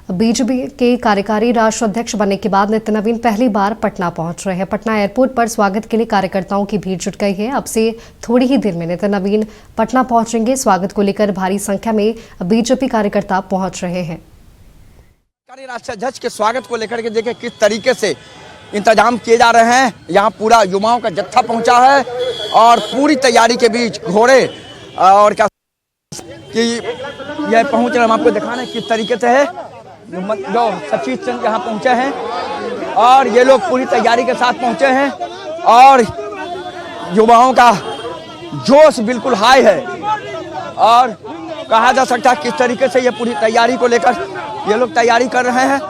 BJP के कार्यकारी राष्ट्रीय अध्यक्ष बनने के बाद नितिन नवीन पहली बार पटना पहुंच रहे हैं। पटना एयरपोर्ट पर स्वागत के लिए कार्यकर्ताओं की भीड़ जुट गई है। अब से थोड़ी ही देर में नितिन नवीन पटना पहुंचेंगे। स्वागत को लेकर भारी संख्या में बीजेपी कार्यकर्ता पहुंच रहे हैं। राष्ट्रीय अध्यक्ष के स्वागत को लेकर के देखिए किस तरीके से इंतजाम किए जा रहे हैं। यहाँ पूरा युवाओं का जत्था पहुंचा है और पूरी तैयारी के बीच घोड़े और क्या कि यह पहुंच रहे हैं। हम आपको दिखाने किस तरीके से है। जो सचिव चंद यहाँ पहुंचे हैं और ये लोग पूरी तैयारी के साथ पहुंचे हैं और युवाओं का जोश बिल्कुल हाई है और कहा जा सकता है किस तरीके से ये पूरी तैयारी को लेकर ये लोग तैयारी कर रहे हैं।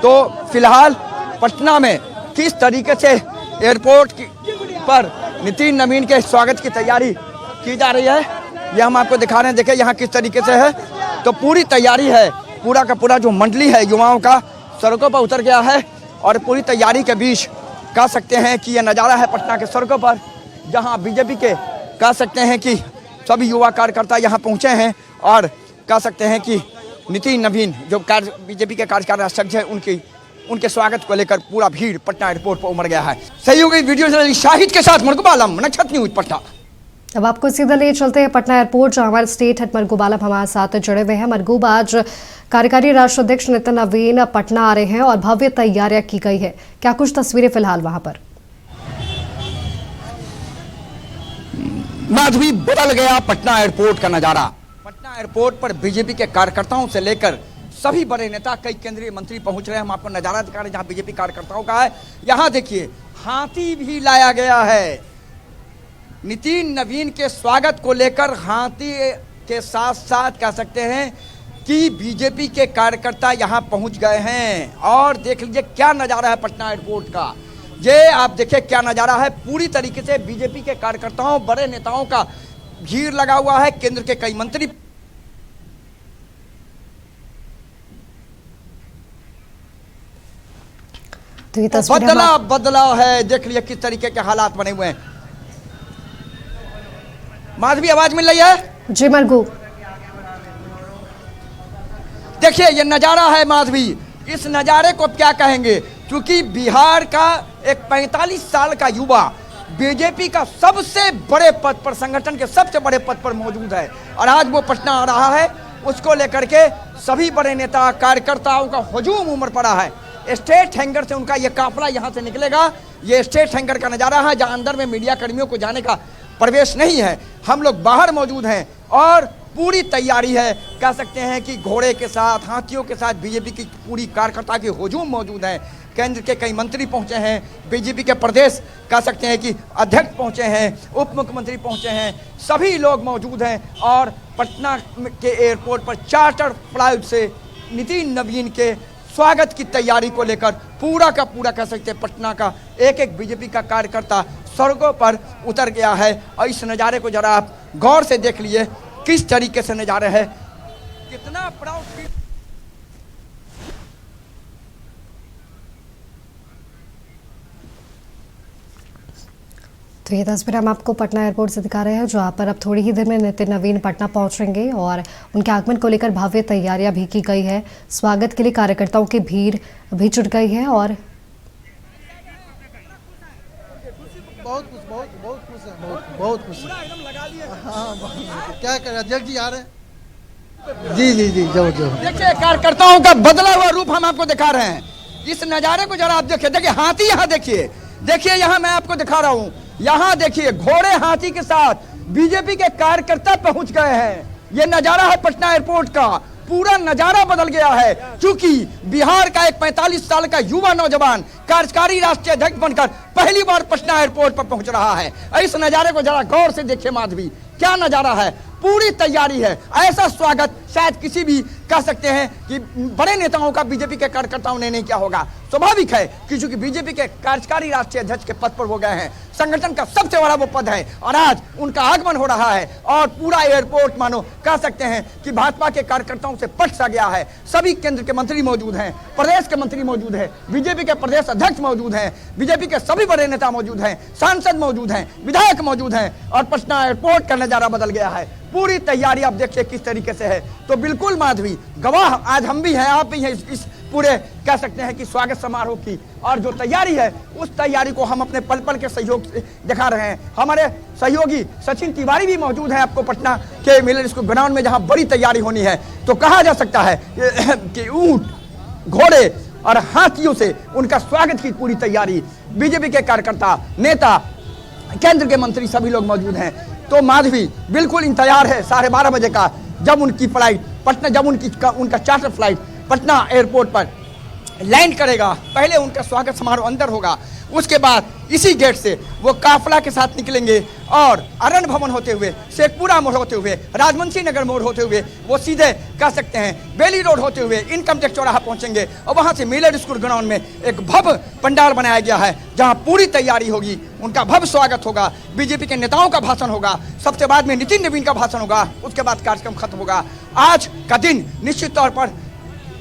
तो फिलहाल पटना में किस तरीके से एयरपोर्ट पर नितिन नवीन के स्वागत की तैयारी की जा रही है यह हम आपको दिखा रहे हैं। देखिए यहाँ किस तरीके से है। तो पूरी तैयारी है, पूरा का पूरा जो मंडली है युवाओं का सड़कों पर उतर गया है और पूरी तैयारी के बीच कह सकते हैं कि यह नज़ारा है पटना के सड़कों पर, जहां बीजेपी के कह सकते हैं कि सभी युवा कार्यकर्ता यहां पहुंचे हैं और कह सकते हैं कि नितिन नवीन जो बीजेपी के कार्यकारी अध्यक्ष हैं उनके स्वागत को लेकर पूरा भीड़ पटना एयरपोर्ट पर उमड़ गया है। सहयोगी वीडियो जर्नलिस्ट शाहिद के साथ मरगूब आलम, नक्षत्र न्यूज पटना। अब आपको सीधा ले चलते हैं पटना एयरपोर्ट, जहां हमारे स्टेट हेड मरगूब आलम हमारे साथ जुड़े हुए हैं। मरगूब, आज कार्यकारी राष्ट्रीय अध्यक्ष नितिन नवीन पटना आ रहे हैं और भव्य तैयारियां की गई है, क्या कुछ तस्वीरें फिलहाल वहां पर? माधवी, बदल गया पटना एयरपोर्ट का नजारा। पटना एयरपोर्ट पर बीजेपी के कार्यकर्ताओं से लेकर सभी बड़े नेता, कई केंद्रीय मंत्री पहुंच रहे हैं। हम आपको नजारा दिखा रहे हैं जहां बीजेपी कार्यकर्ताओं का है। यहां देखिए हाथी भी लाया गया है। नितिन नवीन के स्वागत को लेकर हाथी के साथ साथ कह सकते हैं कि बीजेपी के कार्यकर्ता यहां पहुंच गए हैं और देख लीजिए क्या नजारा है पटना एयरपोर्ट का। ये आप देखिए क्या नजारा है। पूरी तरीके से बीजेपी के कार्यकर्ताओं, बड़े नेताओं का भीड़ लगा हुआ है। केंद्र के कई मंत्री तो ये तस्वीर बदलाव है। देख लीजिए किस तरीके के हालात बने हुए हैं। माधवी, आवाज मिल रही है? जी मरगू, देखिए ये नजारा है माधवी। इस नजारे को क्या कहेंगे, क्योंकि बिहार का एक 45 साल का युवा बीजेपी का सबसे बड़े पद पर, संगठन के सबसे बड़े पद पर मौजूद है और आज वो पटना आ रहा है। उसको लेकर के सभी बड़े नेता, कार्यकर्ताओं का हुजूम उमड़ पड़ा है। स्टेट हैंगर से उनका ये काफिला यहाँ से निकलेगा। ये स्टेट हैंगर का नजारा है जहाँ अंदर में मीडिया कर्मियों को जाने का प्रवेश नहीं है। हम लोग बाहर मौजूद हैं और पूरी तैयारी है। कह सकते हैं कि घोड़े के साथ, हाथियों के साथ बीजेपी की पूरी कार्यकर्ता की हुजूम मौजूद है। केंद्र के कई मंत्री पहुंचे हैं, बीजेपी के प्रदेश कह सकते हैं कि अध्यक्ष पहुंचे हैं, उप मुख्यमंत्री पहुंचे हैं, सभी लोग मौजूद हैं और पटना के एयरपोर्ट पर चार्टर फ्लाइट से नितिन नवीन के स्वागत की तैयारी को लेकर पूरा का पूरा कह सकते हैं पटना का एक एक बीजेपी का कार्यकर्ता सड़कों पर उतर गया है। और इस नज़ारे को जरा आप गौर से देख लीजिए किस तरीके से नज़ारे है। कितना प्राउड फील। तो ये तस्वीर हम आपको पटना एयरपोर्ट से दिखा रहे हैं, जहाँ पर अब थोड़ी ही देर में नितिन नवीन पटना पहुंचेंगे और उनके आगमन को लेकर भव्य तैयारियां भी की गई है। स्वागत के लिए कार्यकर्ताओं की भीड़ भी जुट गई है और बहुत खुश है। हाँ, क्या करें, अध्यक्ष जी आ रहे हैं। जी जाओ। देखिए कार्यकर्ताओं का बदला हुआ रूप हम आपको दिखा रहे हैं। इस नज़ारे को जरा आप देखिए। देखिए हाथी यहाँ देखिए यहाँ मैं आपको दिखा रहा हूँ। यहाँ देखिए घोड़े हाथी के साथ बीजेपी के कार्यकर्ता पहुंच गए हैं। ये नजारा है पटना एयरपोर्ट का। पूरा नजारा बदल गया है क्योंकि बिहार का एक 45 साल का युवा नौजवान कार्यकारी राष्ट्रीय अध्यक्ष बनकर पहली बार पटना एयरपोर्ट पर पहुंच रहा है। इस नजारे को जरा गौर से देखिए माधवी, क्या नजारा है। पूरी तैयारी है। ऐसा स्वागत शायद किसी भी कह सकते हैं कि बड़े नेताओं का बीजेपी के कार्यकर्ताओं ने नहीं किया होगा। स्वाभाविक है कि चूंकि बीजेपी के कार्यकारी राष्ट्रीय अध्यक्ष के पद पर वो गए हैं, संगठन का सबसे बड़ा वो पद है और आज उनका आगमन हो रहा है और पूरा एयरपोर्ट मानो कह सकते हैं कि भाजपा के कार्यकर्ताओं से पट सा गया है। सभी केंद्र के मंत्री मौजूद हैं, प्रदेश के मंत्री मौजूद हैं, बीजेपी के प्रदेश अध्यक्ष मौजूद हैं, बीजेपी के सभी बड़े नेता मौजूद हैं, सांसद मौजूद हैं, विधायक मौजूद हैं और पटना एयरपोर्ट का नजारा बदल गया है। पूरी तैयारी आप देखिए किस तरीके से है। तो बिल्कुल माधवी गवाह आज हम भी हैं, आप भी हैं इस पूरे कह सकते हैं कि स्वागत समारोह की, और जो तैयारी है उस तैयारी को हम अपने पल पल के सहयोग से दिखा रहे हैं। हमारे सहयोगी सचिन तिवारी भी मौजूद हैं आपको पटना के मिलर स्कूल ग्राउंड में, जहां बड़ी तैयारी होनी है। तो कहा जा सकता है कि ऊंट, घोड़े और हाथियों से उनका स्वागत की पूरी तैयारी, बीजेपी के कार्यकर्ता, नेता, केंद्र के मंत्री सभी लोग मौजूद हैं। तो माधवी बिल्कुल इंतजार है 12:30 बजे का, जब उनकी फ्लाइट पटना, जब उनका चार्टर फ्लाइट पटना एयरपोर्ट पर लैंड करेगा। पहले उनका स्वागत समारोह अंदर होगा, उसके बाद इसी गेट से वो काफला के साथ निकलेंगे और अरण भवन होते हुए, शेखपुरा मोड़ होते हुए, राजवंशी नगर मोड़ होते हुए वो सीधे कह सकते हैं बेली रोड होते हुए इनकम टैक्स चौराहा पहुंचेंगे। और वहां से मिलर स्कूल ग्राउंड में एक भव्य पंडाल बनाया गया है, जहां पूरी तैयारी होगी, उनका भव्य स्वागत होगा, बीजेपी के नेताओं का भाषण होगा, सबसे बाद में नितिन नवीन का भाषण होगा, उसके बाद कार्यक्रम खत्म होगा। आज का दिन निश्चित तौर पर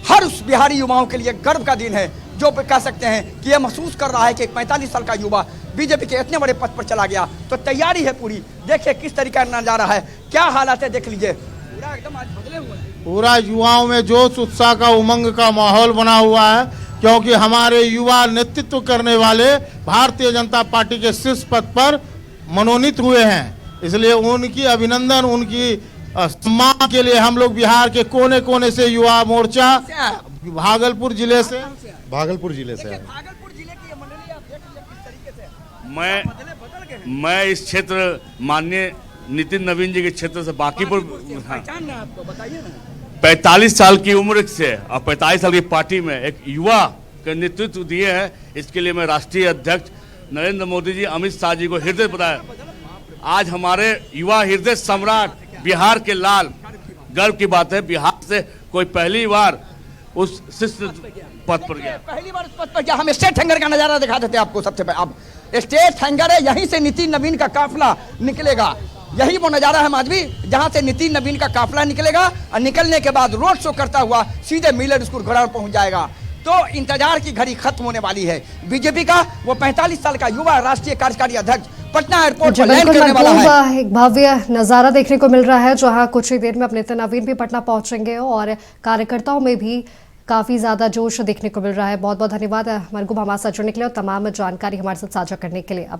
हर उस बिहारी युवाओं के लिए गर्व का दिन है, जो कह सकते हैं कि यह महसूस कर रहा है कि एक 45 साल का युवा बीजेपी के इतने बड़े पद पर चला गया। तो तैयारी है पूरी, देखिए किस तरीका का नजारा है, क्या हालात है, देख लीजिए। पूरा एकदम आज बदले हुए हैं, पूरा युवाओं में जोश उत्साह का उमंग का माहौल बना हुआ है, क्योंकि हमारे युवा नेतृत्व करने वाले भारतीय जनता पार्टी के शीर्ष पद पर मनोनीत हुए हैं। इसलिए उनकी अभिनंदन, उनकी सम्मान के लिए हम लोग बिहार के कोने कोने से युवा मोर्चा भागलपुर जिले से है। भागलपुर जिले की ये मंडली आप देख लीजिए किस तरीके से मैं इस क्षेत्र माननीय नितिन नवीन जी के क्षेत्र से बांकीपुर, पहचान ना आपको बताइए ना। 45 साल की उम्र से और 45 साल की पार्टी में एक युवा का नेतृत्व दिए हैं, इसके लिए मैं राष्ट्रीय अध्यक्ष नरेंद्र मोदी जी, अमित शाह जी को हृदय बताया। आज हमारे युवा हृदय सम्राट, बिहार के लाल, गर्व की बात है, बिहार से कोई पहली बार उस शीर्ष पद पर गया। पहली बार उस पद पर गया। हम स्टेट हैंगर का नजारा दिखा देते हैं आपको सबसे पहले। अब स्टेट हैंगर है, यहीं से नितिन नवीन का काफिला निकलेगा। यही वो नजारा है माधवी, जहां से नितिन नवीन का काफिला निकलेगा और निकलने के बाद रोड शो करता हुआ सीधे मिलर स्कूल ग्राउंड पहुंच जाएगा। तो इंतजार की घड़ी खत्म होने वाली है। बीजेपी का वो 45 साल का युवा राष्ट्रीय कार्यकारी अध्यक्ष पटना एयरपोर्ट पर लैंड करने वाला है। एक भव्य नजारा देखने को मिल रहा है, जहां कुछ ही देर में अपने नितिन नवीन भी पटना पहुंचेंगे और कार्यकर्ताओं में भी काफी ज्यादा जोश देखने को मिल रहा है। बहुत बहुत धन्यवाद मरगूब हमारे साथ जुड़ने के लिए और तमाम जानकारी हमारे साथ साझा करने के लिए।